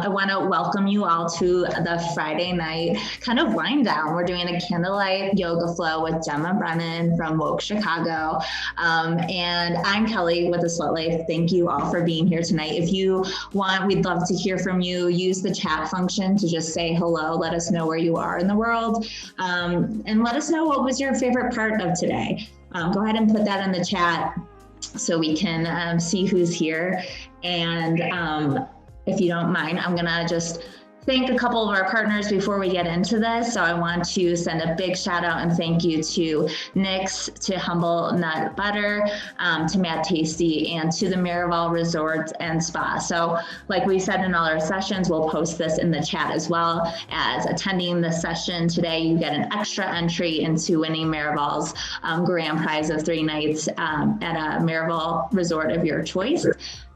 I want to welcome you all to the Friday night kind of wind down. We're doing a candlelight yoga flow with Gemma Brennan from Woke Chicago. And I'm Kelly with the Sweat Life. Thank you all for being here tonight. If you want, we'd love to hear from you. Use the chat function to just say hello. Let us know where you are in the world. And let us know what was your favorite part of today. Go ahead and put that in the chat so we can see who's here. And if you don't mind, I'm gonna just thank a couple of our partners before we get into this. So I want to send a big shout out and thank you to Nick's, to Humble Nut Butter, to Mad Tasty, and to the Miraval Resort and Spa. So like we said in all our sessions, we'll post this in the chat as well. As attending the session today, you get an extra entry into winning Miraval's grand prize of 3 nights at a Miraval resort of your choice.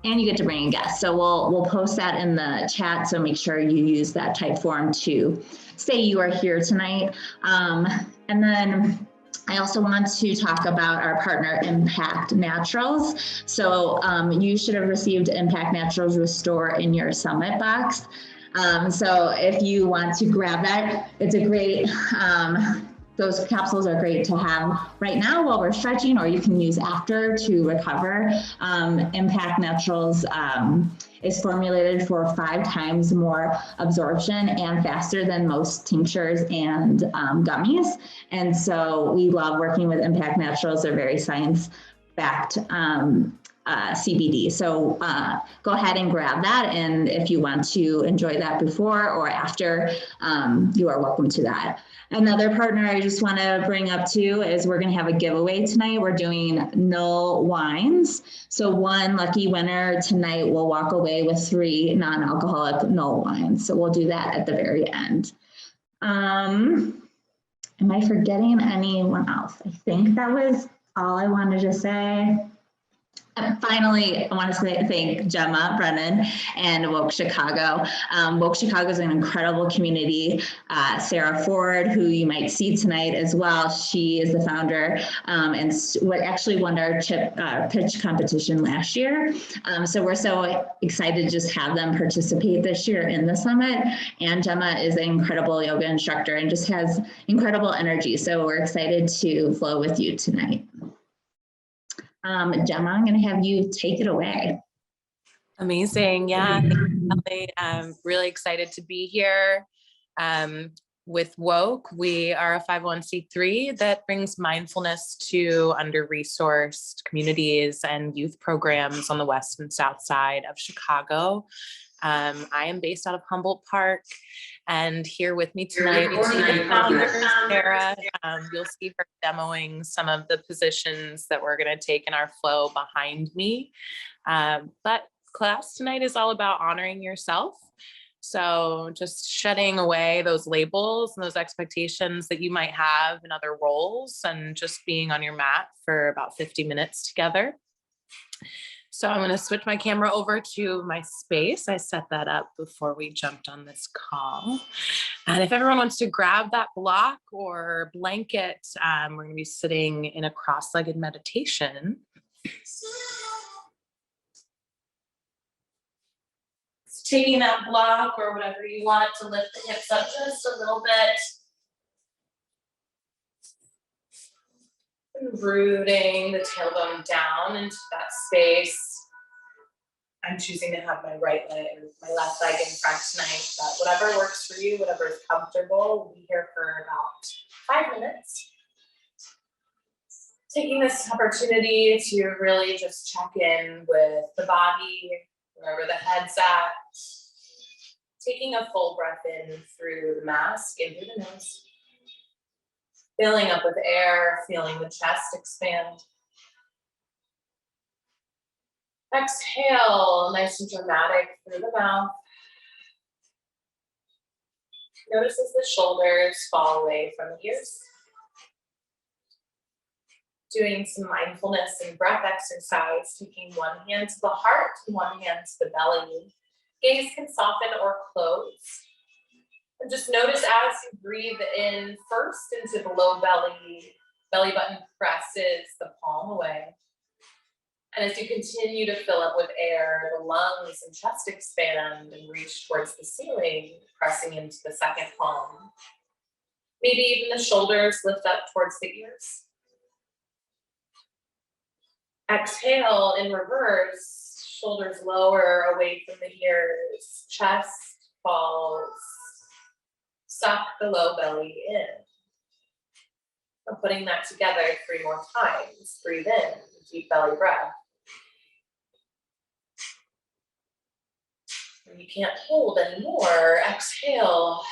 And you get to bring a guest. So we'll post that in the chat. So make sure you use that type form to say you are here tonight. And then I also want to talk about our partner, Impact Naturals. So you should have received Impact Naturals Restore in your Summit box. So if you want to grab that, it's a great, those capsules are great to have right now while we're stretching, or you can use after to recover. Impact Naturals is formulated for 5 times more absorption and faster than most tinctures and gummies. And so we love working with Impact Naturals. They're very science-backed CBD. So go ahead and grab that. And if you want to enjoy that before or after, you are welcome to that. Another partner I just want to bring up too is we're going to have a giveaway tonight. We're doing null wines. So one lucky winner tonight will walk away with 3 non-alcoholic null wines. So we'll do that at the very end. Am I forgetting anyone else? I think that was all I wanted to say. And finally, I want to thank Gemma Brennan and Woke Chicago. Woke Chicago is an incredible community. Sarah Ford, who you might see tonight as well, she is the founder and what actually won our pitch competition last year. So we're so excited to just have them participate this year in the summit. And Gemma is an incredible yoga instructor and just has incredible energy. So we're excited to flow with you tonight. Gemma, I'm going to have you take it away. Amazing. Yeah, I'm really excited to be here with Woke. We are a 501c3 that brings mindfulness to under-resourced communities and youth programs on the west and south side of Chicago. I am based out of Humboldt Park, and here with me tonight is the founder, Sarah. You'll see her demoing some of the positions that we're going to take in our flow behind me. But class tonight is all about honoring yourself. So just shedding away those labels and those expectations that you might have in other roles, and just being on your mat for about 50 minutes together. So I'm going to switch my camera over to my space. I set that up before we jumped on this call. And if everyone wants to grab that block or blanket, we're going to be sitting in a cross-legged meditation. So taking that block or whatever you want to lift the hips up just a little bit. And rooting the tailbone down into that space. I'm choosing to have my right leg or my left leg in front tonight, but whatever works for you, whatever is comfortable. We'll be here for about 5 minutes. Taking this opportunity to really just check in with the body, wherever the head's at. Taking a full breath in through the mask, in through the nose. Filling up with air, feeling the chest expand. Exhale, nice and dramatic through the mouth. Notice as the shoulders fall away from the ears. Doing some mindfulness and breath exercise, taking one hand to the heart, one hand to the belly. Gaze can soften or close. And just notice as you breathe in first into the low belly, belly button presses the palm away. And as you continue to fill up with air, the lungs and chest expand and reach towards the ceiling, pressing into the second palm. Maybe even the shoulders lift up towards the ears. Exhale in reverse, shoulders lower away from the ears, chest falls. Suck the low belly in. I'm putting that together 3 more times. Breathe in, deep belly breath. When you can't hold anymore, exhale.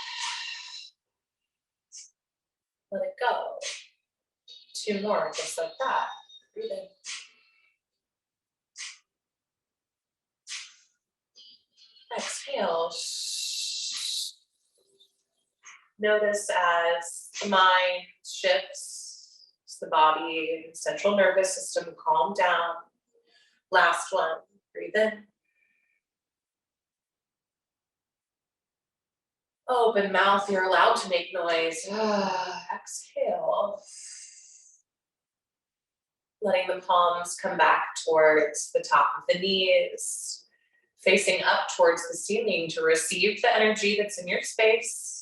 Let it go. 2 more, just like that. Breathe in. Exhale. Notice as the mind shifts, as the body and central nervous system calm down. Last one. Breathe in. Open mouth, you're allowed to make noise. Exhale. Letting the palms come back towards the top of the knees, facing up towards the ceiling to receive the energy that's in your space.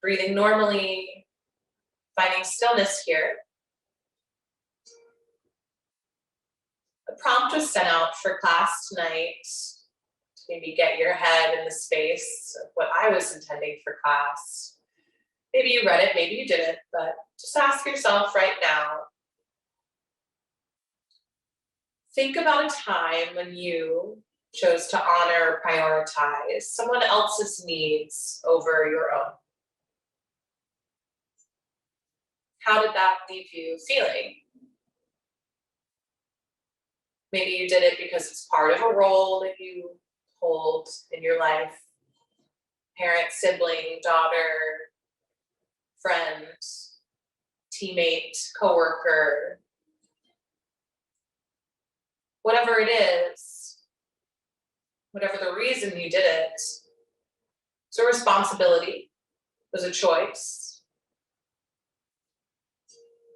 Breathing normally, finding stillness here. A prompt was sent out for class tonight to maybe get your head in the space of what I was intending for class. Maybe you read it, maybe you didn't, but just ask yourself right now. Think about a time when you chose to honor or prioritize someone else's needs over your own. How did that leave you feeling? Maybe you did it because it's part of a role that you hold in your life. Parent, sibling, daughter, friend, teammate, coworker. Whatever it is, whatever the reason you did it, it's a responsibility, it was a choice.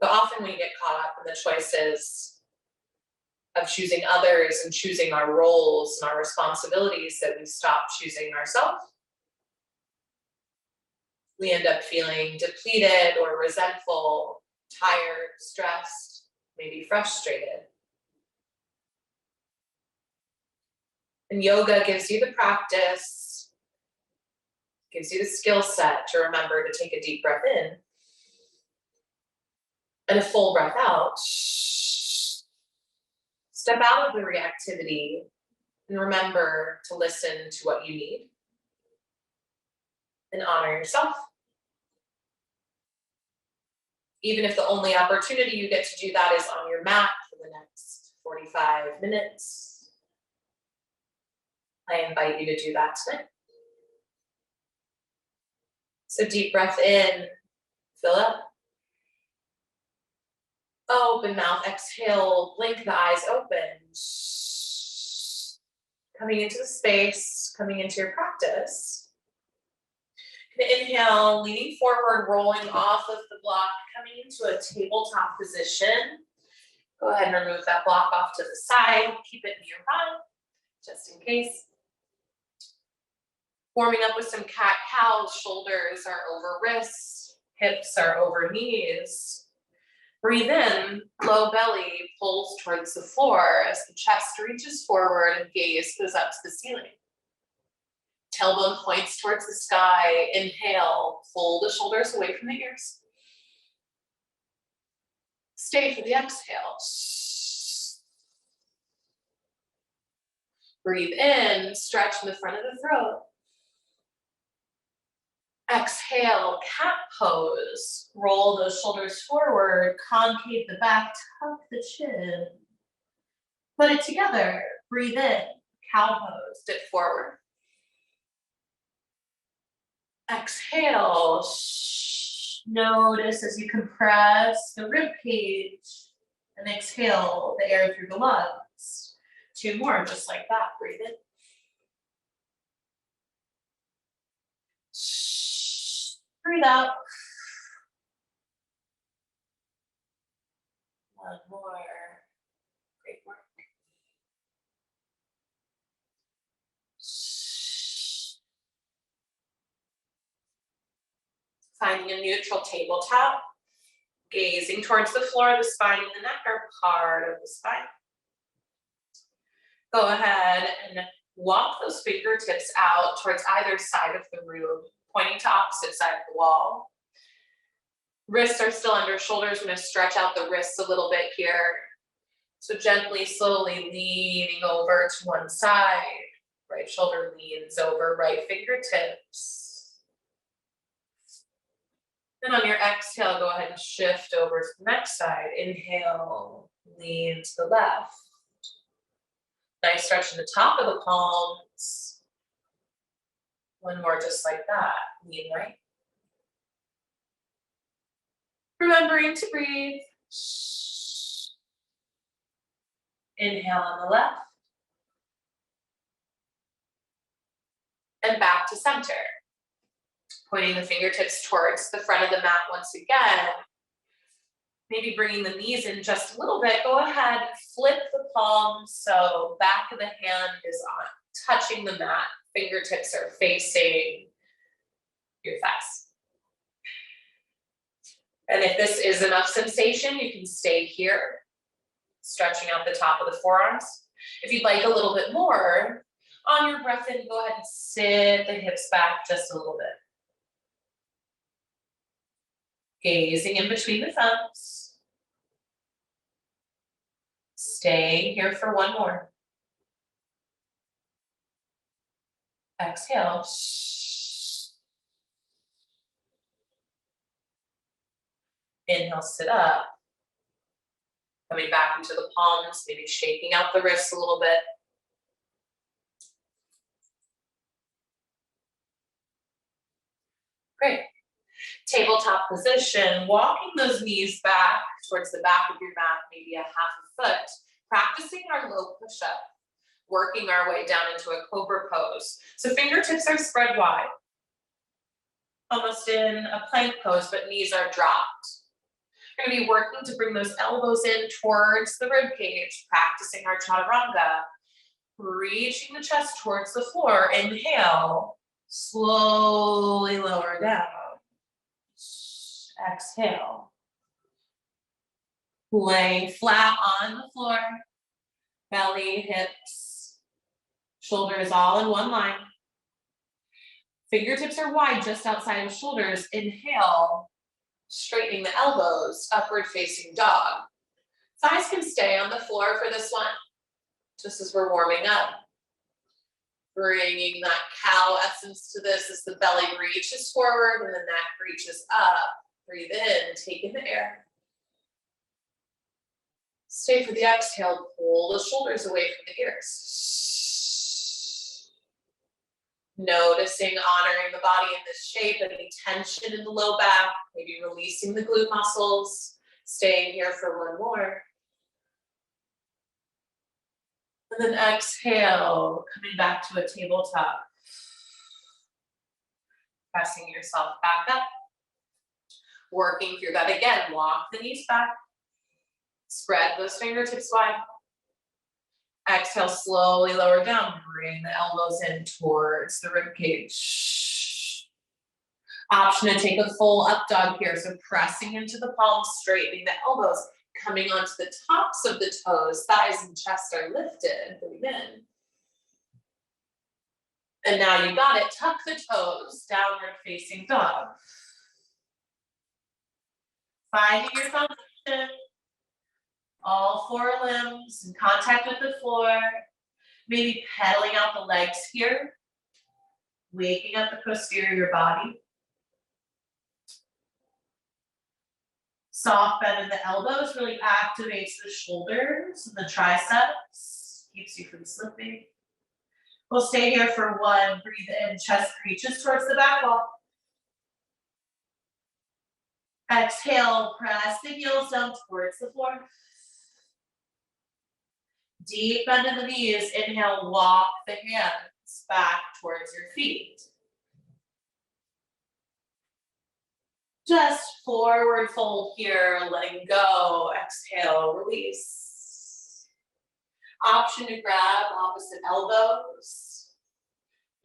But often we get caught up in the choices of choosing others and choosing our roles and our responsibilities that we stop choosing ourselves. We end up feeling depleted or resentful, tired, stressed, maybe frustrated. And yoga gives you the practice, gives you the skill set to remember to take a deep breath in and a full breath out. Step out of the reactivity and remember to listen to what you need and honor yourself. Even if the only opportunity you get to do that is on your mat for the next 45 minutes, I invite you to do that tonight. So deep breath in, fill up. Open mouth, exhale, blink the eyes open. Coming into the space, coming into your practice. Inhale, leaning forward, rolling off of the block, coming into a tabletop position. Go ahead and remove that block off to the side. Keep it nearby, just in case. Warming up with some cat-cow, shoulders are over wrists, hips are over knees. Breathe in, low belly pulls towards the floor as the chest reaches forward and gaze goes up to the ceiling. Tailbone points towards the sky. Inhale, pull the shoulders away from the ears. Stay for the exhale. Breathe in, stretch in the front of the throat. Exhale, cat pose. Roll those shoulders forward, concave the back, tuck the chin. Put it together. Breathe in, cow pose, dip forward. Exhale. Notice as you compress the rib cage and exhale the air through the lungs. 2 more, just like that. Breathe in. Breathe out. 1 more. Finding a neutral tabletop, gazing towards the floor. The spine and the neck are part of the spine. Go ahead and walk those fingertips out towards either side of the room, pointing to opposite side of the wall. Wrists are still under shoulders. I'm going to stretch out the wrists a little bit here. So gently, slowly leaning over to one side. Right shoulder leans over, right fingertips. Then on your exhale, go ahead and shift over to the next side. Inhale, lean to the left. Nice stretch in the top of the palms. One more just like that. Lean right. Remembering to breathe. Inhale on the left. And back to center. Pointing the fingertips towards the front of the mat once again. Maybe bringing the knees in just a little bit. Go ahead, flip the palms so back of the hand is on, touching the mat. Fingertips are facing your thighs. And if this is enough sensation, you can stay here, stretching out the top of the forearms. If you'd like a little bit more, on your breath in, go ahead and sit the hips back just a little bit. Gazing in between the thumbs. Stay here for one more. Exhale. Inhale, sit up. Coming back into the palms, maybe shaking out the wrists a little bit. Great. Tabletop position, walking those knees back towards the back of your mat, maybe a half a foot. Practicing our low push-up, working our way down into a cobra pose. So fingertips are spread wide, almost in a plank pose, but knees are dropped. We're going to be working to bring those elbows in towards the rib cage, practicing our Chaturanga. Reaching the chest towards the floor. Inhale, slowly lower down. Exhale. Laying flat on the floor. Belly, hips, shoulders all in one line. Fingertips are wide just outside of shoulders. Inhale. Straightening the elbows, upward facing dog. Thighs can stay on the floor for this one, just as we're warming up. Bringing that cow essence to this as the belly reaches forward and the neck reaches up. Breathe in, take in the air. Stay for the exhale, pull the shoulders away from the ears. Noticing, honoring the body in this shape, any tension in the low back, maybe releasing the glute muscles, staying here for one more. And then exhale, coming back to a tabletop. Pressing yourself back up. Working through that again, walk the knees back. Spread those fingertips wide. Exhale, slowly lower down. Bring the elbows in towards the rib cage. Option to take a full up dog here. So pressing into the palms, straightening the elbows, coming onto the tops of the toes. Thighs and chest are lifted. Breathe in. And now you got it. Tuck the toes, downward facing dog. Finding your foundation. All four limbs in contact with the floor. Maybe pedaling out the legs here. Waking up the posterior body. Soft bend in the elbows really activates the shoulders and the triceps. Keeps you from slipping. We'll stay here for one. Breathe in, chest reaches towards the back wall. Exhale, press the heels down towards the floor. Deep bend in the knees. Inhale, walk the hands back towards your feet. Just forward fold here, letting go. Exhale, release. Option to grab opposite elbows.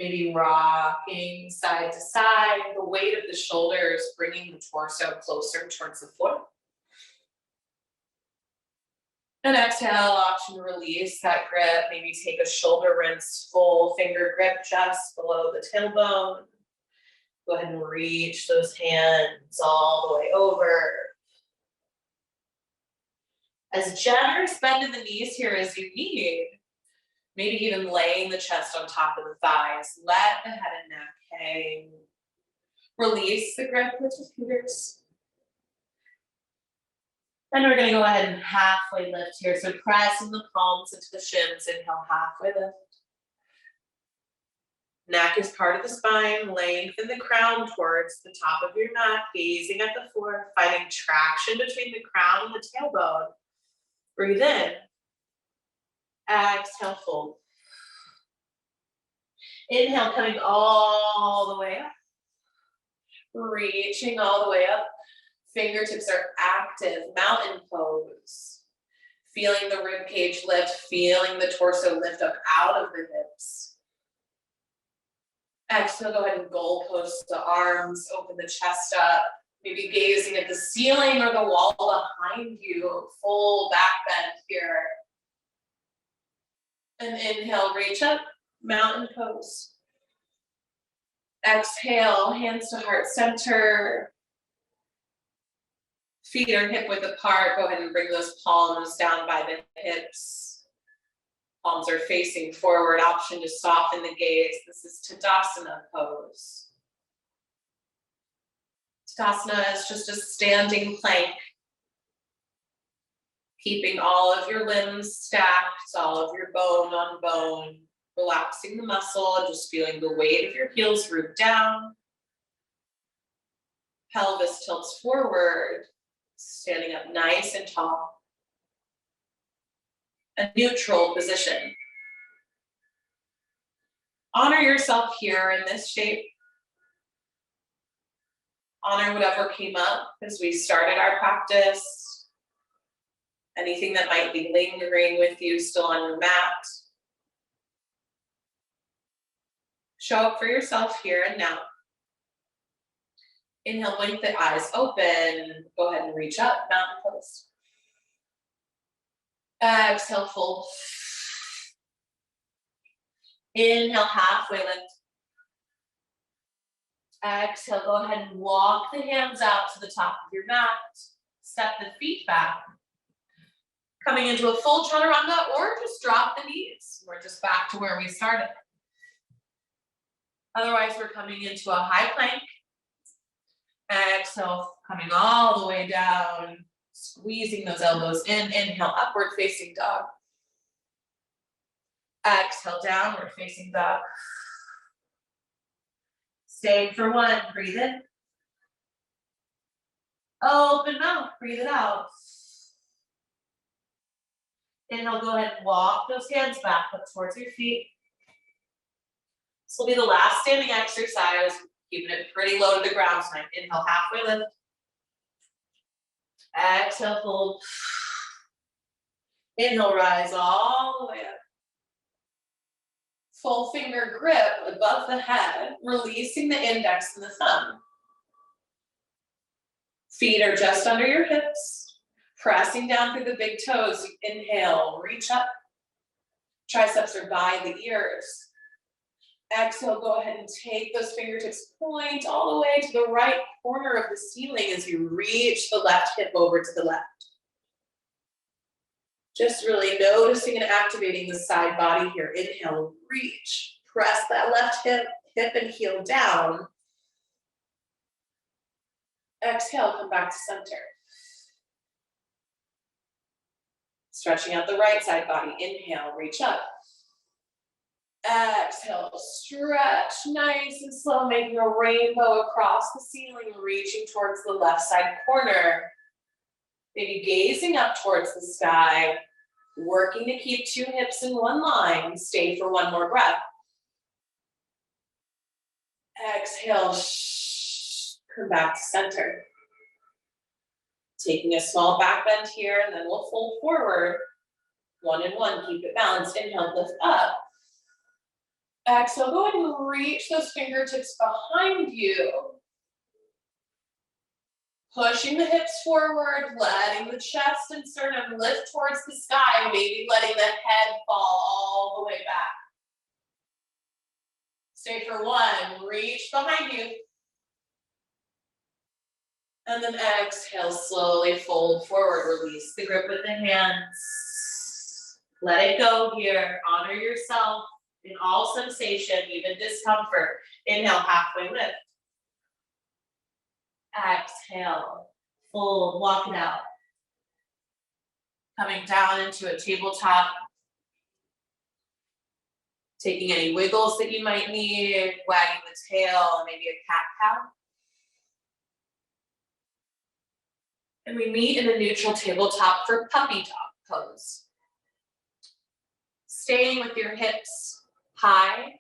Maybe rocking side to side, the weight of the shoulders bringing the torso closer towards the floor. And exhale, option to release that grip. Maybe take a shoulder rinse, full finger grip just below the tailbone. Go ahead and reach those hands all the way over. As generous bend in the knees here as you need. Maybe even laying the chest on top of the thighs. Let the head and neck hang. Release the grip with your fingers. And we're gonna go ahead and halfway lift here. So pressing the palms into the shins, inhale, halfway lift. Neck is part of the spine, lengthen the crown towards the top of your neck, gazing at the floor, finding traction between the crown and the tailbone. Breathe in. Exhale, fold. Inhale, coming all the way up. Reaching all the way up. Fingertips are active, mountain pose. Feeling the rib cage lift, feeling the torso lift up out of the hips. Exhale, go ahead and goal post the arms, open the chest up. Maybe gazing at the ceiling or the wall behind you. Full back bend here. And inhale, reach up, mountain pose. Exhale, hands to heart center. Feet are hip width apart. Go ahead and bring those palms down by the hips. Palms are facing forward. Option to soften the gaze. This is Tadasana Pose. Tadasana is just a standing plank. Keeping all of your limbs stacked, all of your bone on bone. Relaxing the muscle and just feeling the weight of your heels root down. Pelvis tilts forward. Standing up nice and tall. A neutral position. Honor yourself here in this shape. Honor whatever came up as we started our practice. Anything that might be lingering with you still on your mat. Show up for yourself here and now. Inhale, blink the eyes open. Go ahead and reach up, mountain pose. Exhale, fold. Inhale, halfway lift. Exhale, go ahead and walk the hands out to the top of your mat. Step the feet back. Coming into a full Chaturanga or just drop the knees. We're just back to where we started. Otherwise, we're coming into a high plank. Exhale, coming all the way down, squeezing those elbows in. Inhale, upward facing dog. Exhale, downward facing dog. Stay for one, breathe in. Open mouth, breathe it out. Inhale, go ahead and walk those hands back up towards your feet. This will be the last standing exercise. Keeping it pretty low to the ground tonight. Inhale, halfway lift. Exhale, fold. Inhale, rise all the way up. Full finger grip above the head, releasing the index and the thumb. Feet are just under your hips. Pressing down through the big toes. Inhale, reach up. Triceps are by the ears. Exhale, go ahead and take those fingertips, point all the way to the right corner of the ceiling as you reach the left hip over to the left. Just really noticing and activating the side body here. Inhale, reach. Press that left hip and heel down. Exhale, come back to center. Stretching out the right side body. Inhale, reach up. Exhale, stretch nice and slow, making a rainbow across the ceiling, reaching towards the left side corner. Maybe gazing up towards the sky, working to keep two hips in one line. Stay for one more breath. Exhale, come back to center. Taking a small back bend here, and then we'll fold forward. One and one, keep it balanced. Inhale, lift up. Exhale, go ahead and reach those fingertips behind you. Pushing the hips forward, letting the chest and sternum lift towards the sky, maybe letting the head fall all the way back. Stay for one, reach behind you. And then exhale, slowly fold forward, release the grip with the hands. Let it go here, honor yourself in all sensation, even discomfort. Inhale, halfway lift. Exhale, fold, walk it out. Coming down into a tabletop. Taking any wiggles that you might need, wagging the tail, maybe a cat-cow. And we meet in a neutral tabletop for puppy dog pose. Staying with your hips high,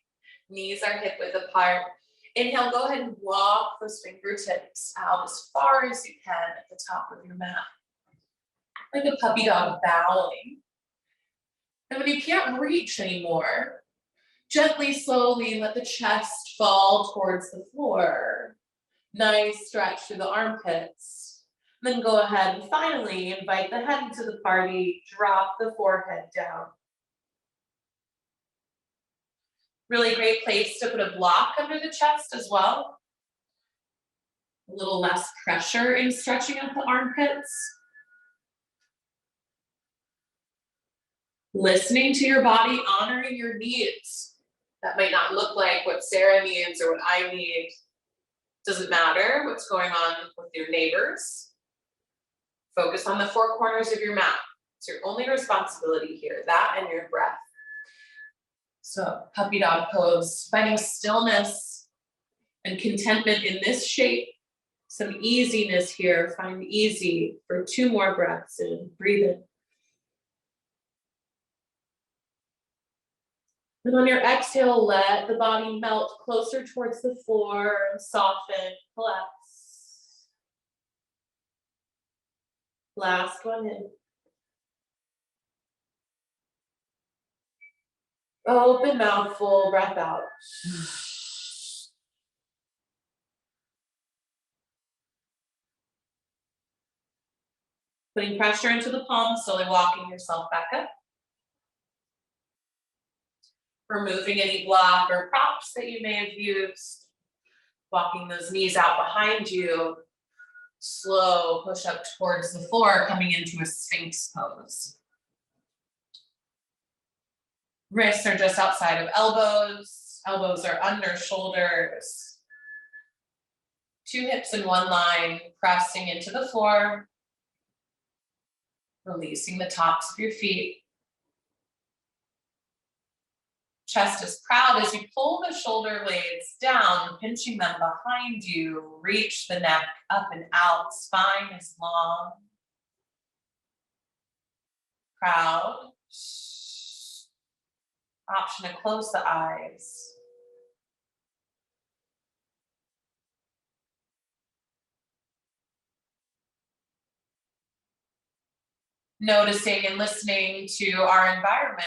knees are hip width apart. Inhale, go ahead and walk those fingertips out as far as you can at the top of your mat. Like a puppy dog bowing. And when you can't reach anymore, gently, slowly let the chest fall towards the floor. Nice stretch through the armpits. Then go ahead and finally invite the head into the party. Drop the forehead down. Really great place to put a block under the chest as well. A little less pressure in stretching out the armpits. Listening to your body, honoring your needs. That might not look like what Sarah needs or what I need. Doesn't matter what's going on with your neighbors. Focus on the four corners of your mat. It's your only responsibility here, that and your breath. So puppy dog pose, finding stillness and contentment in this shape. Some easiness here, find easy for 2 more breaths in, breathe in. And on your exhale, let the body melt closer towards the floor and soften, collapse. Last one in. Open mouth, full breath out. Putting pressure into the palms, slowly walking yourself back up. Removing any block or props that you may have used. Walking those knees out behind you. Slow push up towards the floor, coming into a Sphinx pose. Wrists are just outside of elbows. Elbows are under shoulders. 2 hips in one line, pressing into the floor. Releasing the tops of your feet. Chest is proud as you pull the shoulder blades down, pinching them behind you. Reach the neck up and out. Spine is long. Proud. Option to close the eyes. Noticing and listening to our environment,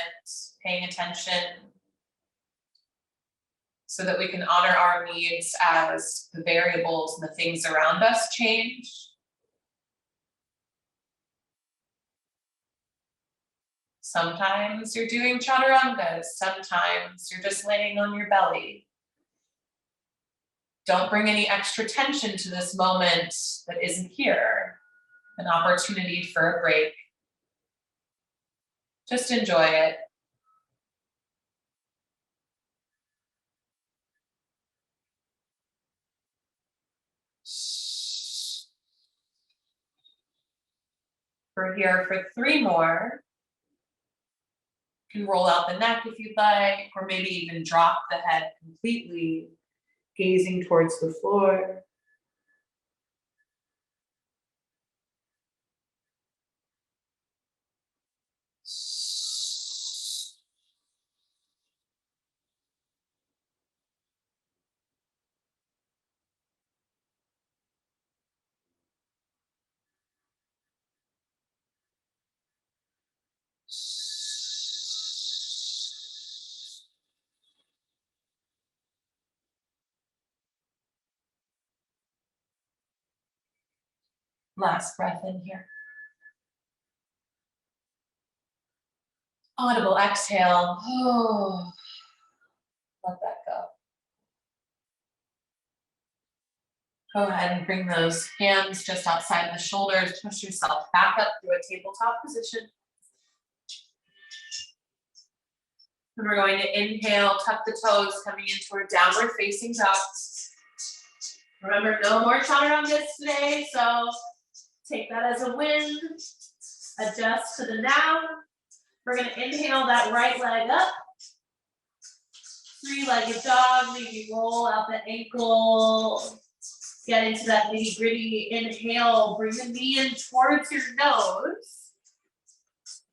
paying attention so that we can honor our needs as the variables and the things around us change. Sometimes you're doing Chaturangas, sometimes you're just laying on your belly. Don't bring any extra tension to this moment that isn't here. An opportunity for a break. Just enjoy it. We're here for 3 more. You can roll out the neck if you'd like, or maybe even drop the head completely, gazing towards the floor. Last breath in here. Audible exhale. Oh, let that go. Go ahead and bring those hands just outside the shoulders. Push yourself back up through a tabletop position. And we're going to inhale, tuck the toes, coming into our downward facing dog. Remember, no more Chaturangas today, so take that as a win. Adjust to the now. We're going to inhale that right leg up. Three-legged dog, maybe roll out the ankle. Get into that nitty gritty. Inhale, bring the knee in towards your nose.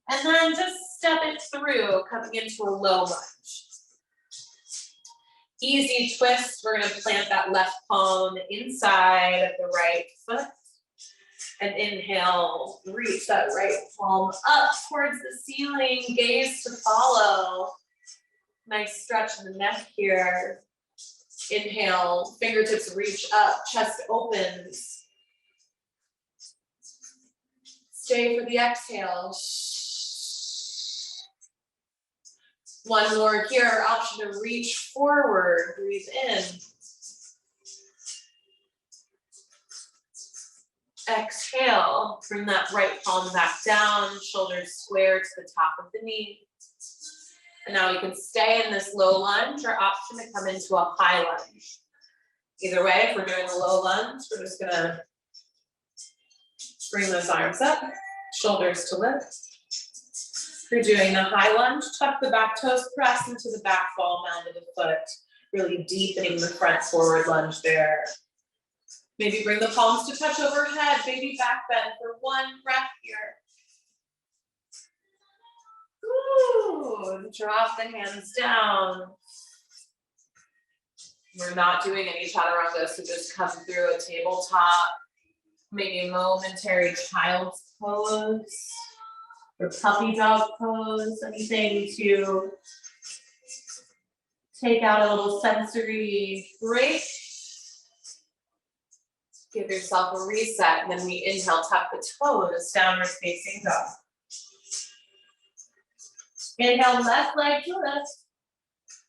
And then just step it through, coming into a low lunge. Easy twist. We're going to plant that left palm on the inside of the right foot. And inhale, reach that right palm up towards the ceiling, gaze to follow. Nice stretch in the neck here. Inhale, fingertips reach up, chest opens. Stay for the exhale. One more here, option to reach forward, breathe in. Exhale, bring that right palm back down, shoulders square to the top of the knee. And now you can stay in this low lunge or option to come into a high lunge. Either way, if we're doing a low lunge, we're just gonna bring those arms up, shoulders to lift. If you're doing the high lunge, tuck the back toes, press into the back ball mound of the foot, really deepening the front forward lunge there. Maybe bring the palms to touch overhead, baby back bend for one breath here. Ooh, drop the hands down. We're not doing any chaturanga, so just come through a tabletop, maybe a momentary child's pose or puppy dog pose, anything to take out a little sensory break. Give yourself a reset, and then we inhale, tuck the toes, downward facing dog. Inhale, left leg to lift.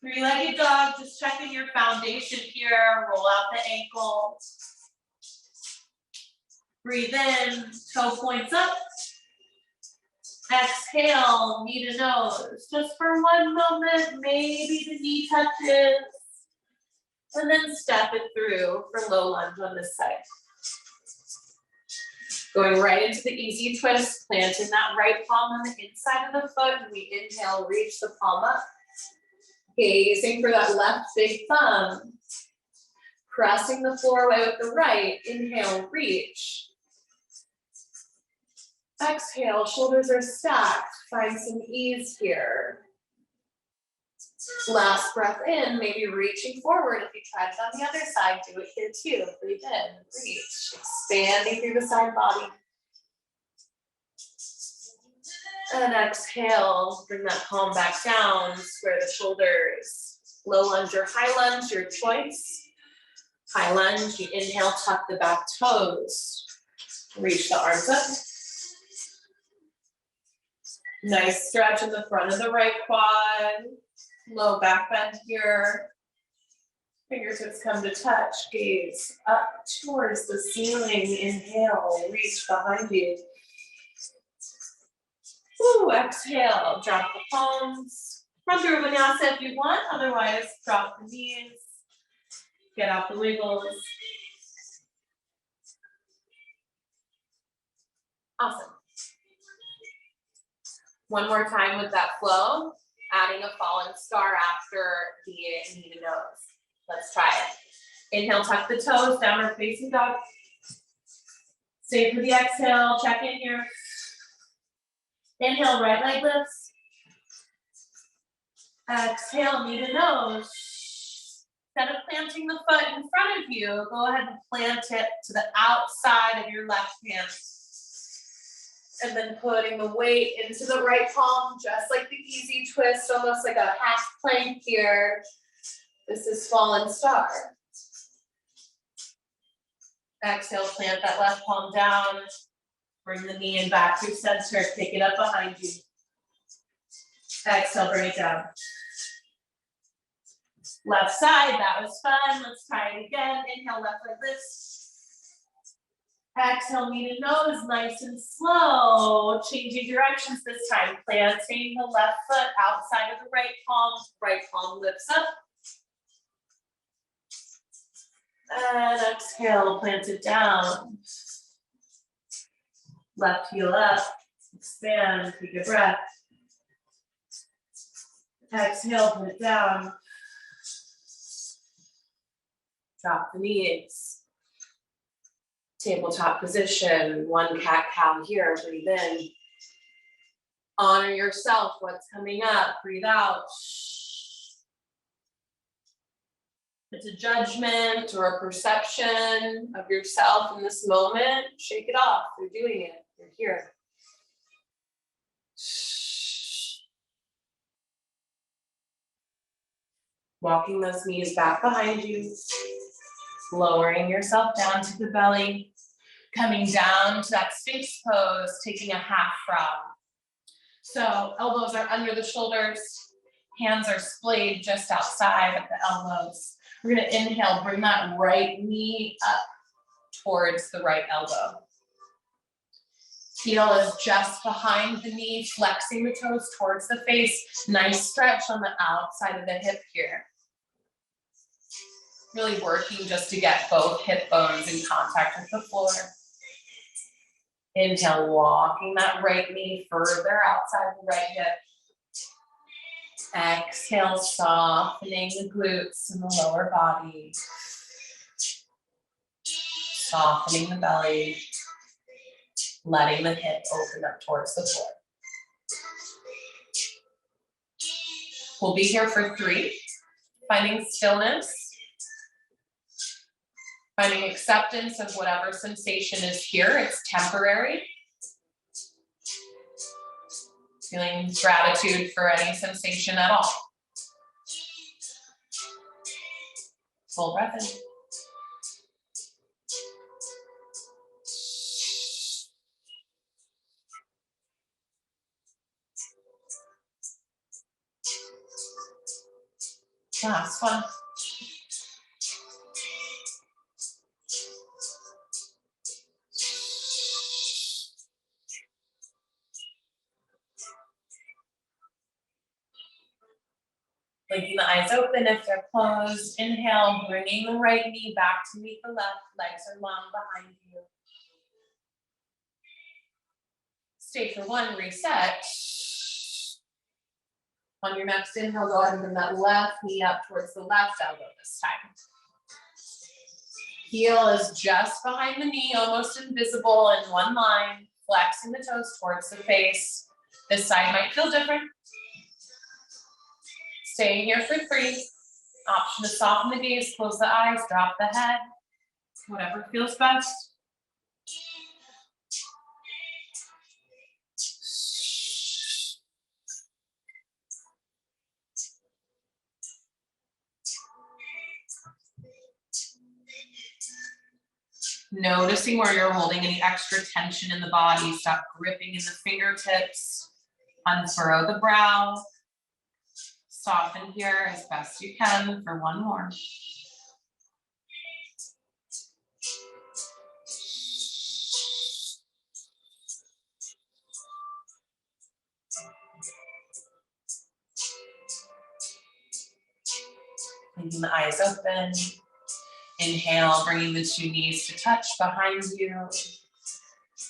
Three-legged dog, just checking your foundation here. Roll out the ankle. Breathe in, toe points up. Exhale, knee to nose. Just for one moment, maybe the knee touches. And then step it through for low lunge on this side. Going right into the easy twist, planting that right palm on the inside of the foot, and we inhale, reach the palm up. Gazing for that left big thumb. Pressing the floor away with the right, inhale, reach. Exhale, shoulders are stacked, find some ease here. Last breath in, maybe reaching forward. If you tried it on the other side, do it here too. Breathe in, reach, expanding through the side body. And exhale, bring that palm back down, square the shoulders. Low lunge or high lunge, your choice. High lunge, you inhale, tuck the back toes. Reach the arms up. Nice stretch in the front of the right quad. Low back bend here. Fingertips come to touch. Gaze up towards the ceiling. Inhale, reach behind you. Ooh, exhale, drop the palms. Run through a vinyasa if you want. Otherwise, drop the knees. Get out the wiggles. Awesome. One more time with that flow. Adding a fallen star after the knee to nose. Let's try it. Inhale, tuck the toes, downward facing dog. Stay for the exhale, check in here. Inhale, right leg lifts. Exhale, knee to nose. Instead of planting the foot in front of you, go ahead and plant it to the outside of your left hand. And then putting the weight into the right palm, just like the easy twist, almost like a half plank here. This is fallen star. Exhale, plant that left palm down. Bring the knee in back through center. Pick it up behind you. Exhale, bring it down. Left side, that was fun. Let's try it again. Inhale, left like this. Exhale, knee to nose, nice and slow. Changing directions this time. Planting the left foot outside of the right palm lifts up. And exhale, plant it down. Left heel up, expand, take a breath. Exhale, put it down. Drop the knees. Tabletop position, one cat-cow here, breathe in. Honor yourself, what's coming up, breathe out. If it's a judgment or a perception of yourself in this moment, shake it off, you're doing it, you're here. Walking those knees back behind you, lowering yourself down to the belly, coming down to that Sphinx pose, taking a half frog. So elbows are under the shoulders, hands are splayed just outside of the elbows. We're gonna inhale, bring that right knee up towards the right elbow. Heel is just behind the knee, flexing the toes towards the face. Nice stretch on the outside of the hip here. Really working just to get both hip bones in contact with the floor. Inhale, walking that right knee further outside the right hip. Exhale, softening the glutes in the lower body. Softening the belly. Letting the hip open up towards the floor. We'll be here for 3. Finding stillness. Finding acceptance of whatever sensation is here, it's temporary. Feeling gratitude for any sensation at all. Full breath in. Last one. Blinking the eyes open if they're closed. Inhale, bringing the right knee back to meet the left. Legs are long behind you. Stay for 1, reset. On your next inhale, go ahead and bring that left knee up towards the left elbow this time. Heel is just behind the knee, almost invisible in one line. Flexing the toes towards the face. This side might feel different. Staying here for 3. Option to soften the gaze, close the eyes, drop the head. Whatever feels best. Noticing where you're holding any extra tension in the body. Stop gripping in the fingertips. Unfurrow the brow. Soften here as best you can for 1 more. Blinking the eyes open. Inhale, bringing the 2 knees to touch behind you.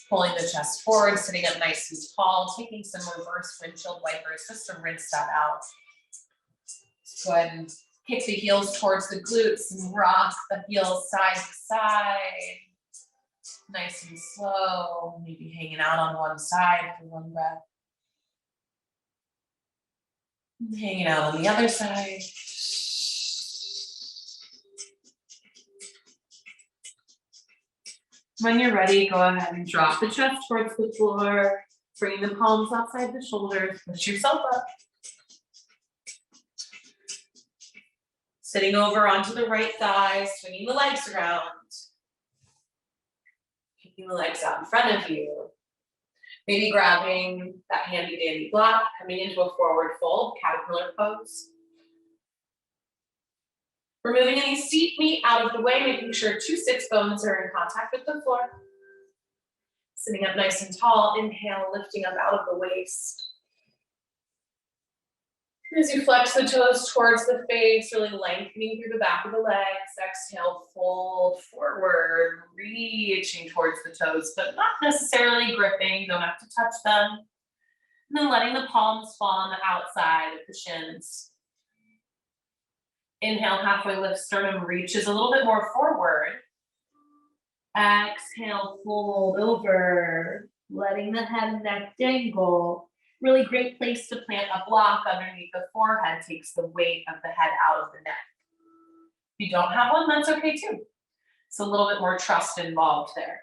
Pulling the chest forward, sitting up nice and tall, taking some reverse windshield wipers just to rinse that out. Go ahead and kick the heels towards the glutes and rock the heels side to side. Nice and slow, maybe hanging out on one side for 1 breath. And hanging out on the other side. When you're ready, go ahead and drop the chest towards the floor, bring the palms outside the shoulders, push yourself up. Sitting over onto the right thigh, swinging the legs around. Taking the legs out in front of you. Maybe grabbing that handy dandy block, coming into a forward fold, caterpillar pose. Removing any seat meat out of the way, making sure 2 sits bones are in contact with the floor. Sitting up nice and tall, inhale, lifting up out of the waist. As you flex the toes towards the face, really lengthening through the back of the legs. Exhale, fold forward, reaching towards the toes, but not necessarily gripping, don't have to touch them. And then letting the palms fall on the outside of the shins. Inhale, halfway lift, sternum reaches a little bit more forward. Exhale, fold over, letting the head and neck dangle. Really great place to plant a block underneath the forehead, takes the weight of the head out of the neck. If you don't have one, that's okay too. It's a little bit more trust involved there.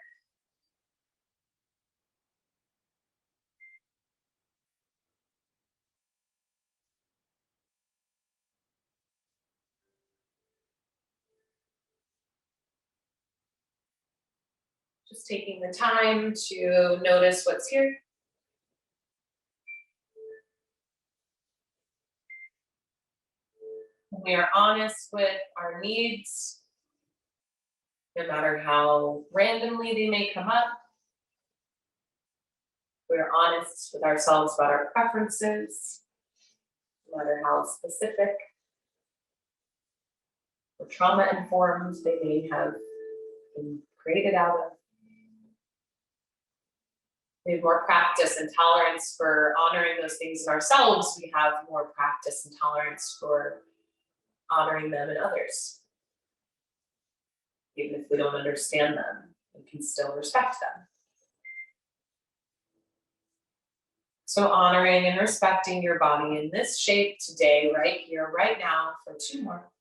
Just taking the time to notice what's here. We are honest with our needs, no matter how randomly they may come up. We are honest with ourselves about our preferences, no matter how specific or trauma-informed they may have been created out of. We have more practice and tolerance for honoring those things in ourselves. We have more practice and tolerance for honoring them in others. Even if we don't understand them, we can still respect them. So honoring and respecting your body in this shape today, right here, right now, for 2 more.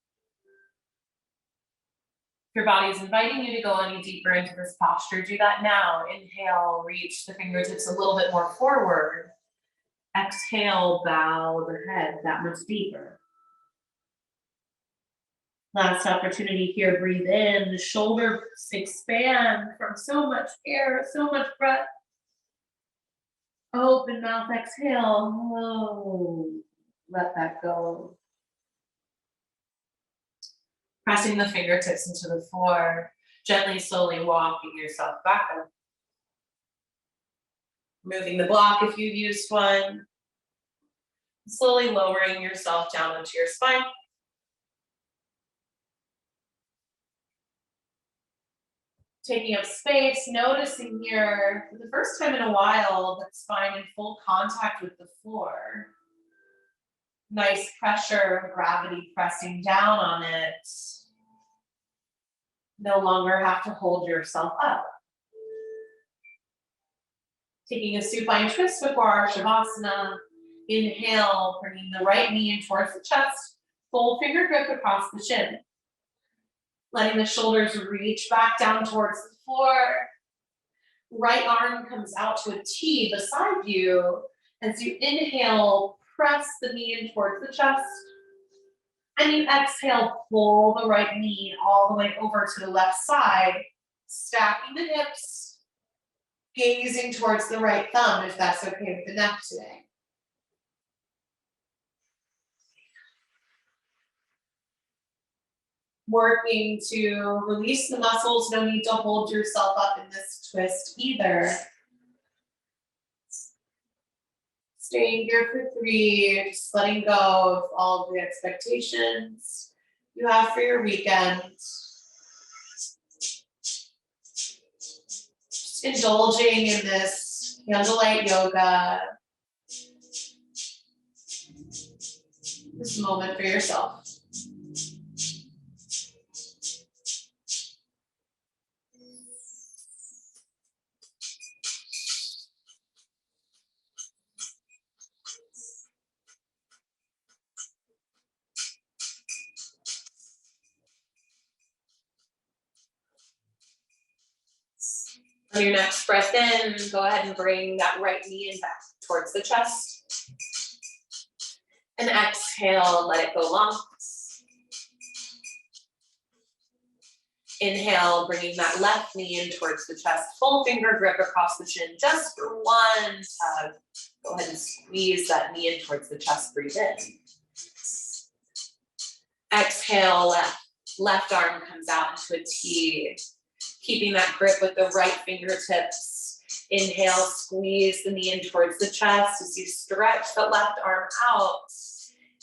If your body is inviting you to go any deeper into this posture, do that now. Inhale, reach the fingertips a little bit more forward. Exhale, bow the head that much deeper. Last opportunity here, breathe in, the shoulders expand from so much air, so much breath. Open mouth, exhale, oh, let that go. Pressing the fingertips into the floor, gently, slowly walking yourself back up. Moving the block if you've used one. Slowly lowering yourself down onto your spine. Taking up space, noticing here, for the first time in a while, that spine in full contact with the floor. Nice pressure, gravity pressing down on it. No longer have to hold yourself up. Taking a supine twist before our Savasana. Inhale, bringing the right knee in towards the chest. Full finger grip across the shin. Letting the shoulders reach back down towards the floor. Right arm comes out to a T beside you. As you inhale, press the knee in towards the chest. And you exhale, pull the right knee all the way over to the left side. Stacking the hips. Gazing towards the right thumb if that's okay with the neck today. Working to release the muscles, no need to hold yourself up in this twist either. Staying here for 3, just letting go of all of the expectations you have for your weekend. Just indulging in this candlelight yoga. This moment for yourself. On your next breath in, go ahead and bring that right knee in back towards the chest. And exhale, let it go long. Inhale, bringing that left knee in towards the chest, full finger grip across the chin, just for one tug. Go ahead and squeeze that knee in towards the chest, breathe in. Exhale, left arm comes out into a T, keeping that grip with the right fingertips. Inhale, squeeze the knee in towards the chest as you stretch the left arm out.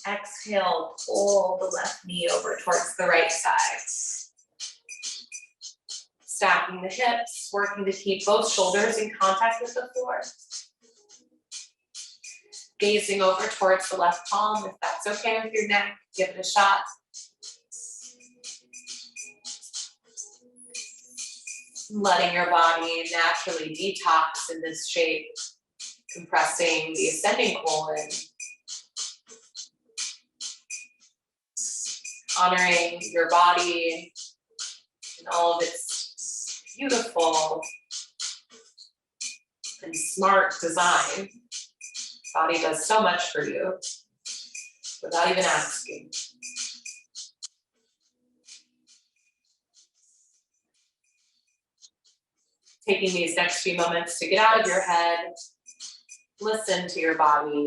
Exhale, pull the left knee over towards the right side. Stacking the hips, working to keep both shoulders in contact with the floor. Gazing over towards the left palm, if that's okay with your neck, give it a shot. Letting your body naturally detox in this shape, compressing the ascending colon. Honoring your body and all of its beautiful and smart design. Body does so much for you without even asking. Taking these next few moments to get out of your head, listen to your body,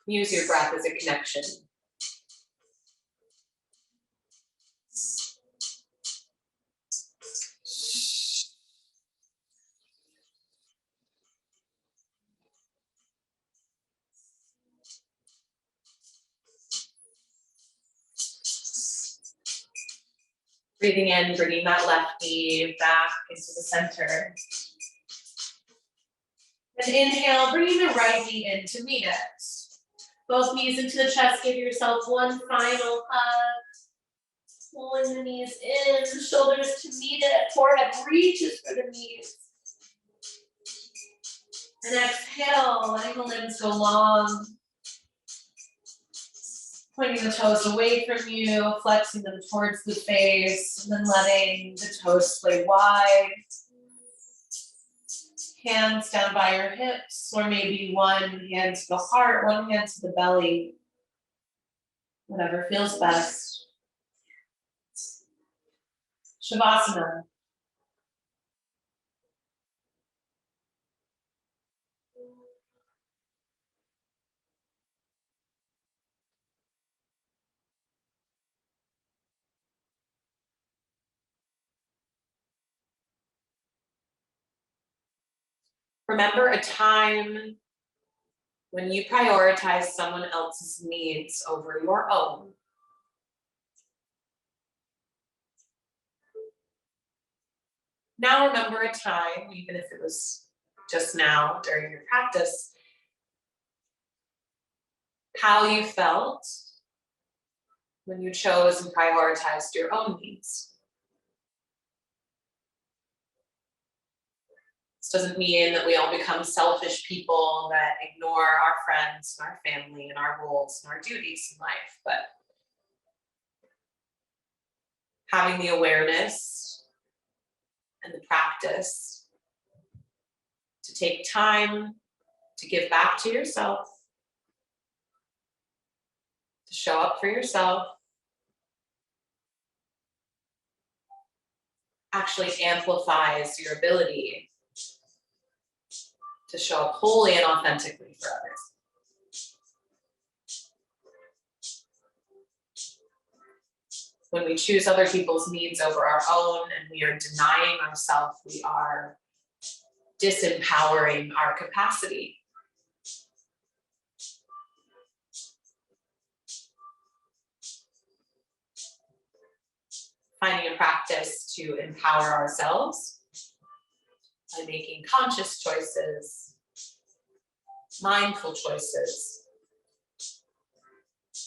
use your breath as a connection. Breathing in, bringing that left knee back into the center. And inhale, bringing the right knee in to meet it. Both knees into the chest, give yourself one final hug. Pulling the knees in, shoulders to meet it, forehead reaches for the knees. And exhale, letting the limbs go long. Pointing the toes away from you, flexing them towards the face, and then letting the toes splay wide. Hands down by your hips, or maybe one hand to the heart, one hand to the belly. Whatever feels best. Savasana. Remember a time when you prioritize someone else's needs over your own. Now remember a time, even if it was just now during your practice, how you felt when you chose and prioritized your own needs. This doesn't mean that we all become selfish people that ignore our friends and our family and our roles and our duties in life, but having the awareness and the practice to take time to give back to yourself, to show up for yourself, actually amplifies your ability to show up wholly and authentically for others. When we choose other people's needs over our own and we are denying ourselves, we are disempowering our capacity. Finding a practice to empower ourselves by making conscious choices, mindful choices,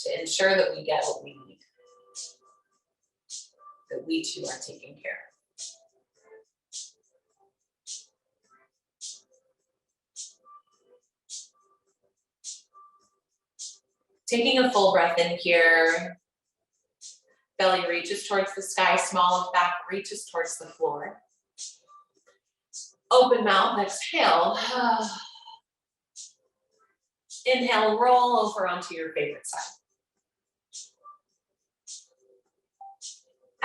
to ensure that we get what we need, that we too are taken care of. Taking a full breath in here, belly reaches towards the sky, small of back reaches towards the floor. Open mouth, exhale. Inhale, roll over onto your favorite side.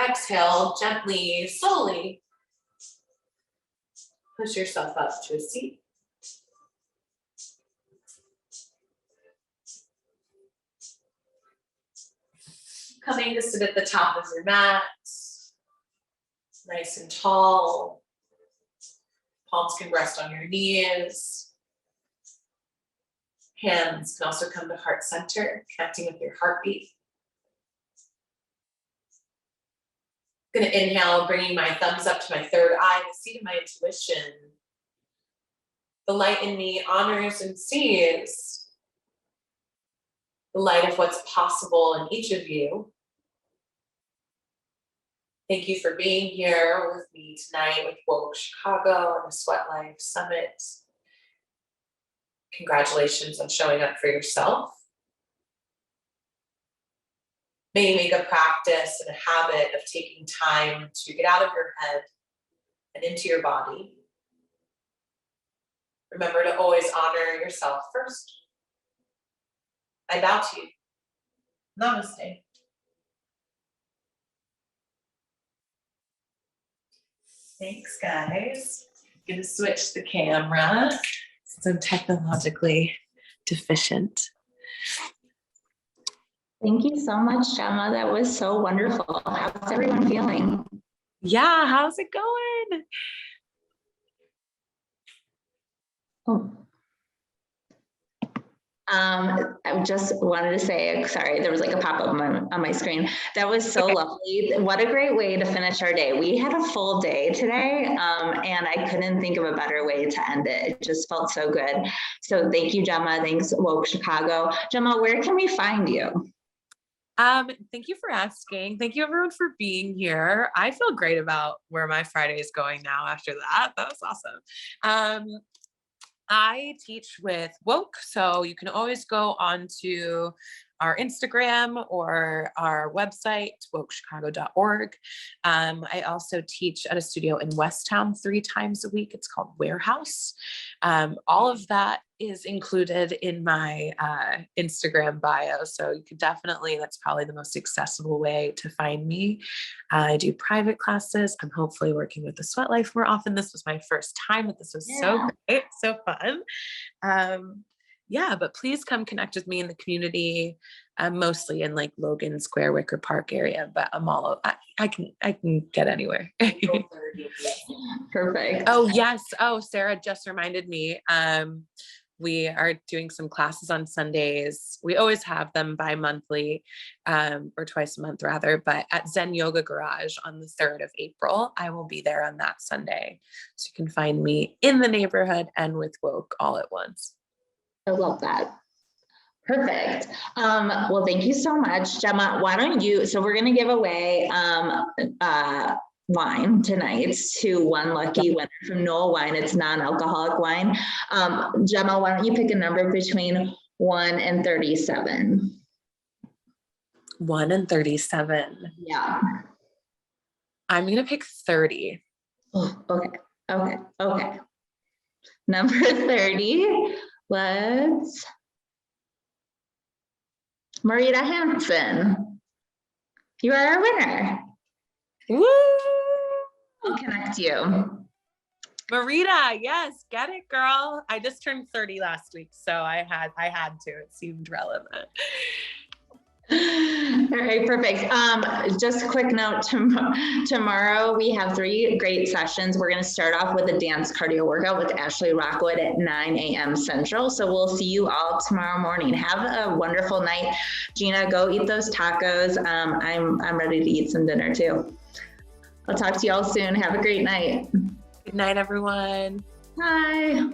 Exhale, gently, slowly push yourself up to a seat. Coming to sit at the top of your mat, nice and tall. Palms can rest on your knees. Hands can also come to heart center, connecting with your heartbeat. I'm going to inhale, bringing my thumbs up to my third eye, the seat of my intuition. The light in me honors and sees the light of what's possible in each of you. Thank you for being here with me tonight with Woke Chicago and the Sweat Life Summit. Congratulations on showing up for yourself. May you make a practice and a habit of taking time to get out of your head and into your body. Remember to always honor yourself first. I bow to you. Namaste. Thanks, guys. I'm gonna switch the camera since I'm technologically deficient. Thank you so much, Gemma. That was so wonderful. How's everyone feeling? Yeah, how's it going? Oh. I just wanted to say, sorry, there was like a pop-up on my screen. That was so lovely. What a great way to finish our day. We had a full day today, and I couldn't think of a better way to end it. It just felt so good. So thank you, Gemma. Thanks, Woke Chicago. Gemma, where can we find you? Thank you for asking. Thank you everyone for being here. I feel great about where my Friday is going now after that. That was awesome. I teach with Woke, so you can always go onto our Instagram or our website, wokechicago.org. I also teach at a studio in Westtown 3 times a week. It's called Warehouse. All of that is included in my Instagram bio. So you could definitely, that's probably the most accessible way to find me. I do private classes. I'm hopefully working with the Sweat Life more often. This was my first time, but this was so great, so fun. Yeah, but please come connect with me in the community, mostly in like Logan Square, Wicker Park area, but I'm all, I can get anywhere. Perfect. Oh, yes. Oh, Sarah just reminded me. We are doing some classes on Sundays. We always have them bi-monthly, or twice a month rather, but at Zen Yoga Garage on the 3rd of April, I will be there on that Sunday. So you can find me in the neighborhood and with Woke all at once. I love that. Perfect. Well, thank you so much, Gemma. Why don't you, so we're going to give away wine tonight to one lucky winner from Noel Wine. It's non-alcoholic wine. Gemma, why don't you pick a number between 1 and 37? 1 and 37. Yeah. I'm going to pick 30. Oh, okay. Number 30. Let's Marita Hansen. You are our winner. Woo! I'll connect you. Marita, yes, get it, girl. I just turned 30 last week, so I had to. It seemed relevant. All right, perfect. Just a quick note, tomorrow we have 3 great sessions. We're going to start off with a dance cardio workout with Ashley Rockwood at 9 a.m. Central. So we'll see you all tomorrow morning. Have a wonderful night. Gina, go eat those tacos. I'm ready to eat some dinner too. I'll talk to you all soon. Have a great night. Good night, everyone. Bye.